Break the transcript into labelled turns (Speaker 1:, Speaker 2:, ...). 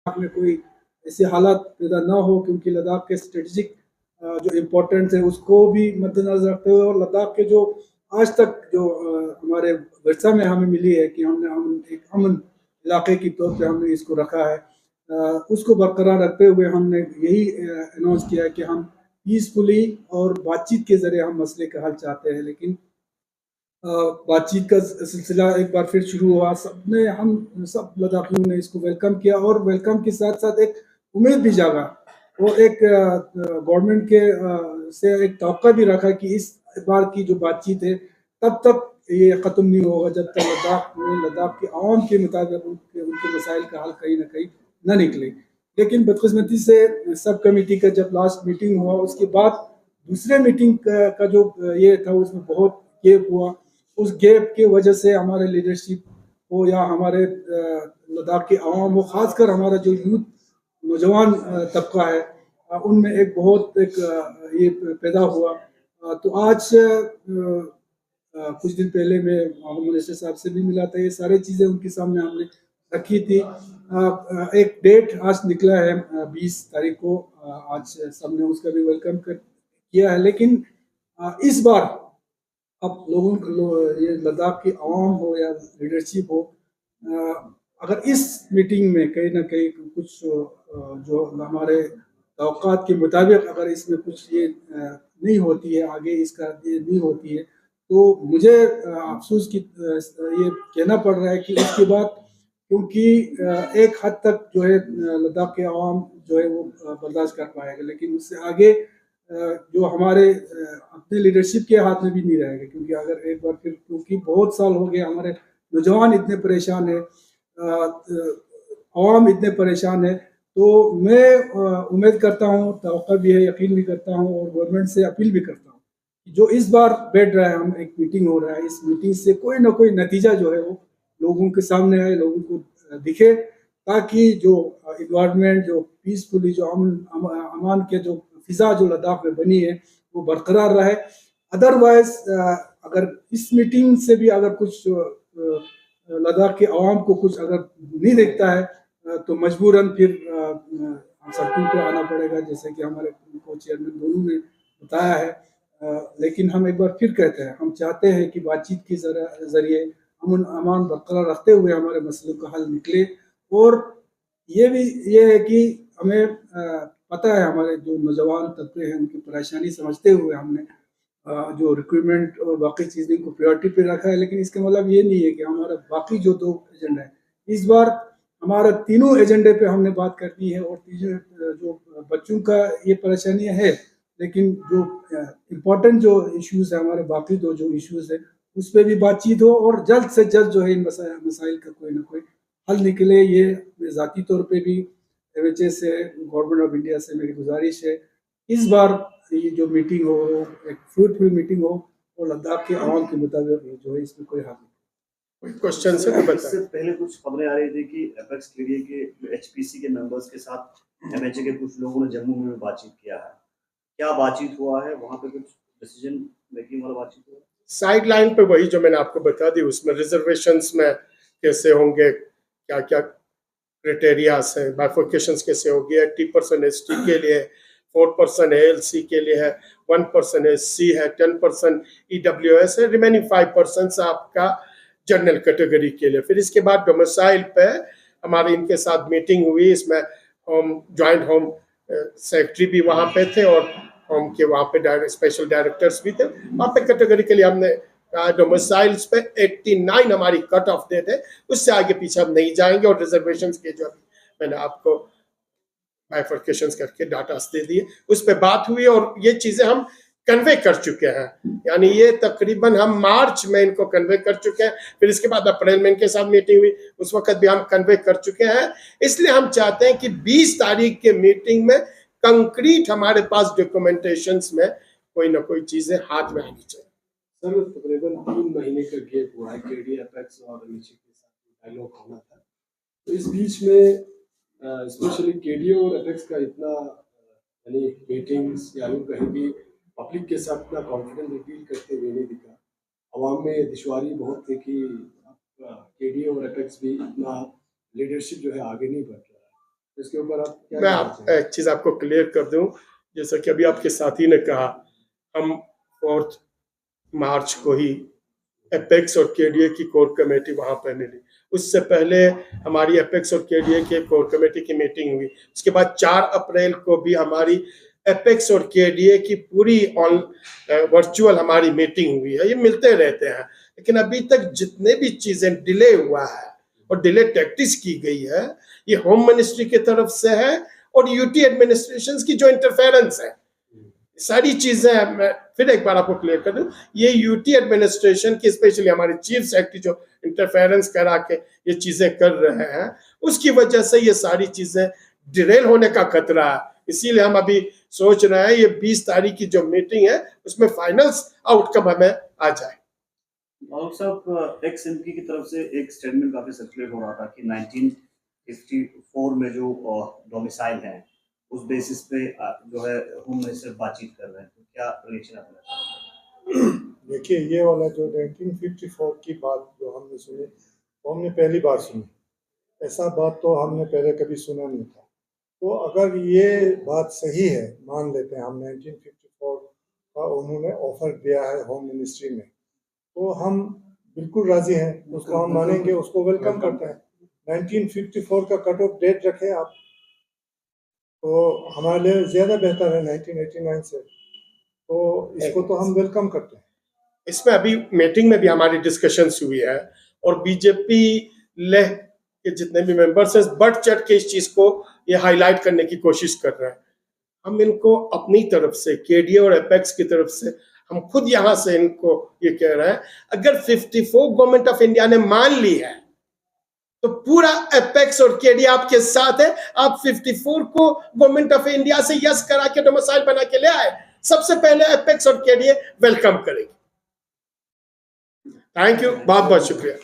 Speaker 1: में कोई ऐसे हालात पैदा ना हो, क्योंकि लद्दाख के स्ट्रेटेजिक जो इम्पोर्टेंस है उसको भी मद्देनजर रखते हुए, और लद्दाख के जो आज तक जो हमारे वर्षा में हमें मिली है कि हमने हम एक अमन इलाके की तौर पे हमने इसको रखा है, उसको बरकरार रखते हुए हमने यही अनाउंस किया है कि हम पीसफुली और बातचीत के जरिए हम मसले का हल चाहते हैं। लेकिन बातचीत का सिलसिला एक बार फिर शुरू हुआ, सबने हम सब लद्दाखियों ने इसको वेलकम किया, और वेलकम के साथ साथ एक उम्मीद भी जागा, और एक गवर्नमेंट के से एक तवक्का भी रखा कि इस बार की जो बातचीत है तब तक ये ख़त्म नहीं होगा जब तक लद्दाख के आवाम के मुताबिक उनके मसाइल का हल कहीं ना कहीं न निकले। लेकिन बदकिस्मती से सब कमेटी का जब लास्ट मीटिंग हुआ, उसके बाद दूसरे मीटिंग का जो ये था उसमें बहुत गैप हुआ। उस गैप की वजह से हमारे लीडरशिप हो या हमारे लद्दाख के अवाम हो, खासकर हमारा जो यूथ नौजवान तबका है, उनमें एक बहुत एक ये पैदा हुआ। तो आज कुछ दिन पहले मैं मिनिस्टर साहब से भी मिला था, ये सारी चीज़ें उनके सामने हमने रखी थी। एक डेट आज निकला है 20 तारीख को, आज सबने उसका भी वेलकम किया है। लेकिन इस बार अब लोगों को ये लद्दाख की आवाम हो या लीडरशिप हो, अगर इस मीटिंग में कहीं ना कहीं कुछ जो हमारे तवक्कात के मुताबिक अगर इसमें कुछ ये नहीं होती है, आगे इसका ये नहीं होती है, तो मुझे अफसोस की ये कहना पड़ रहा है कि उसके बाद, क्योंकि एक हद तक जो है लद्दाख के अवाम जो है वो बर्दाश्त कर पाएगा, लेकिन उससे आगे जो हमारे अपने लीडरशिप के हाथ में भी नहीं रहेगा। क्योंकि अगर एक बार फिर, क्योंकि बहुत साल हो गए हमारे नौजवान इतने परेशान है, अवाम इतने परेशान है, तो मैं उम्मीद करता हूँ, तवक्का भी है, यकीन भी करता हूँ, और गवर्नमेंट से अपील भी करता हूँ कि जो इस बार बैठ रहा है, हम एक मीटिंग हो रहा है, इस मीटिंग से कोई ना कोई नतीजा जो है वो लोगों के सामने आए, लोगों को दिखे, ताकि जो इन्वायरमेंट, जो पीसफुली, जो अमान के जो फिजा जो लद्दाख में बनी है वो बरकरार रहे। अदरवाइज अगर इस मीटिंग से भी अगर कुछ लद्दाख के अवाम को कुछ अगर नहीं दिखता है, तो मजबूरन फिर सड़कों पे आना पड़ेगा, जैसे कि हमारे को चेयरमैन दोनों ने बताया है। लेकिन हम एक बार फिर कहते हैं, हम चाहते हैं कि बातचीत के जरिए अमन अमान बरकरार रखते हुए हमारे मसलों का हल निकले। और ये भी ये है कि हमें पता है, हमारे जो नौजवान तबके हैं उनकी परेशानी समझते हुए हमने जो रिक्रूटमेंट और बाकी चीज़ों को प्रायोरिटी पे रखा है। लेकिन इसका मतलब ये नहीं है कि हमारा बाकी जो 2 एजेंडा है, इस बार हमारा तीनों एजेंडे पे हमने बात कर दी है, और तीसरे जो बच्चों का ये परेशानियाँ है, लेकिन जो इम्पोर्टेंट जो इश्यूज़ है, हमारे बाकी 2 जो इश्यूज़ है, उस पे भी बातचीत हो, और जल्द से जल्द जो है इन मसाइल का कोई ना कोई हल निकले। ये मैं ज़ाती तौर पे भी एमएचए से, गवर्नमेंट ऑफ इंडिया से मेरी गुजारिश है, इस बार ये जो मीटिंग हो एक फ्रूटफुल मीटिंग हो, और लद्दाख के आवाम के मुताबिक जो है इसमें कोई हल नहीं।
Speaker 2: कोई क्वेश्चन से तो
Speaker 3: इससे पहले कुछ खबरें आ रही थी कि एपेक्स केडीए के एचपीसी के मेंबर्स के साथ एमएचए के कुछ लोगों ने जम्मू में बातचीत किया है। क्या बातचीत हुआ है वहां पे? कुछ डिसीजन मेकिंग वाला बातचीत हुआ?
Speaker 2: साइड लाइन पे वही जो मैंने आपको बता दी, उसमें रिजर्वेशंस में कैसे होंगे, क्या क्या क्राइटेरियाज हैं, बाइफर्केशंस कैसे होगी, 80% एसटी के लिए, 4% एएलसी के लिए है, 1% एससी है, 10% ईडब्ल्यूएस है, रिमेनिंग 5% आपका जनरल कैटेगरी के लिए। फिर इसके बाद डोमिसाइल पे हमारी इनके साथ मीटिंग हुई, इसमें होम जॉइंट होम सेक्रेटरी भी वहाँ पे थे, और होम के वहाँ पे स्पेशल डायरेक्टर्स भी थे। वहाँ पे कैटेगरी के लिए हमने डोमिसाइल्स पे 89 हमारी कट ऑफ डेट है, उससे आगे पीछे हम नहीं जाएंगे। और रिजर्वेशंस के जो मैंने आपको बाइफर्केशंस करके डाटा दे दिए, उस पर बात हुई, और ये चीजें हम कन्वे कर चुके हैं। यानी ये तकरीबन हम मार्च में इनको कन्वे कर चुके हैं। फिर इसके बाद अप्रैल में इनके साथ मीटिंग हुई, उस वक्त भी हम कन्वे कर चुके हैं। इसलिए हम चाहते हैं कि 20 तारीख के मीटिंग में कंक्रीट हमारे पास डॉक्यूमेंटेशंस में कोई ना कोई चीजें हाथ में आनी चाहिए।
Speaker 4: सर, तकरीबन 3 महीने का गैप हुआ है, केडी एपेक्स और एमएचए के साथ डायलॉग होना था, तो इस बीच में स्पेशली केडी और एपेक्स का इतना यानी मीटिंग्स या यूँ कहीं भी पब्लिक के साथ इतना कॉन्फिडेंस रिवील करते हुए नहीं दिखा। आवाम में दुश्वारी बहुत थी कि केडी और एपेक्स भी इतना लीडरशिप जो है आगे नहीं बढ़ रहा है। इसके ऊपर आप क्या
Speaker 2: मैं
Speaker 4: कहना
Speaker 2: आप
Speaker 4: चाहेंगे?
Speaker 2: एक चीज आपको क्लियर कर दूं, जैसा कि अभी आपके साथी ने कहा, हम 4 मार्च को ही एपेक्स और केडीए की कोर कमेटी वहां पर मिली। उससे पहले हमारी एपेक्स और केडीए के कोर कमेटी की मीटिंग हुई। उसके बाद 4 अप्रैल को भी हमारी एपेक्स और केडीए की पूरी वर्चुअल हमारी मीटिंग हुई है। ये मिलते रहते हैं, लेकिन अभी तक जितने भी चीजें डिले हुआ है और डिले टैक्टिस की गई है, ये होम मिनिस्ट्री की तरफ से है और यूटी एडमिनिस्ट्रेशन की जो इंटरफेरेंस है, सारी चीजें मैं फिर एक बार आपको क्लियर कर दूं, ये यूटी एडमिनिस्ट्रेशन की स्पेशली हमारे चीफ सेक्रेटरी जो इंटरफेरेंस करा के ये चीजें कर रहे हैं, उसकी वजह से ये सारी चीजें डिरेल होने का खतरा है। इसीलिए हम अभी सोच रहे हैं ये 20 तारीख की जो मीटिंग है उसमें फाइनल आउटकम हमें आ जाए।
Speaker 3: और साहब एक्स एमपी की तरफ से एक स्टेटमेंट काफी सर्कुलेट हो रहा था कि 1954 में जो डोमिसाइल है उस बेसिस पे जो है होम मिनिस्टर बातचीत कर रहे हैं, तो क्या रिएक्शन आपका?
Speaker 5: देखिए, ये वाला जो 1954 की बात जो हमने सुनी, वो हमने पहली बार सुनी। ऐसा बात तो हमने पहले कभी सुना नहीं था। तो अगर ये बात सही है, मान लेते हैं हम 1954 का उन्होंने ऑफर दिया है होम मिनिस्ट्री में, तो हम बिल्कुल राजी हैं, उसको हम मानेंगे, उसको वेलकम करते हैं। 1954 का कट ऑफ डेट रखें आप, तो हमारे लिए ज़्यादा बेहतर है 1989 से, तो इसको तो हम वेलकम करते हैं।
Speaker 2: इसमें अभी मीटिंग में भी हमारी डिस्कशंस हुई है और बीजेपी लेह के जितने भी मेंबर्स हैं बढ़ चढ़ के इस चीज को ये हाईलाइट करने की कोशिश कर रहे हैं। हम इनको अपनी तरफ से, केडीए और एपेक्स की तरफ से, हम खुद यहाँ से इनको ये कह रहे हैं, अगर 54 गवर्नमेंट ऑफ इंडिया ने मान ली है तो पूरा एपेक्स और केडीए आपके साथ है। आप 54 को गवर्नमेंट ऑफ इंडिया से यस करा के डोमिसाइल बना के ले आए, सबसे पहले एपेक्स और केडीए वेलकम करेंगे। थैंक यू, बहुत बहुत शुक्रिया।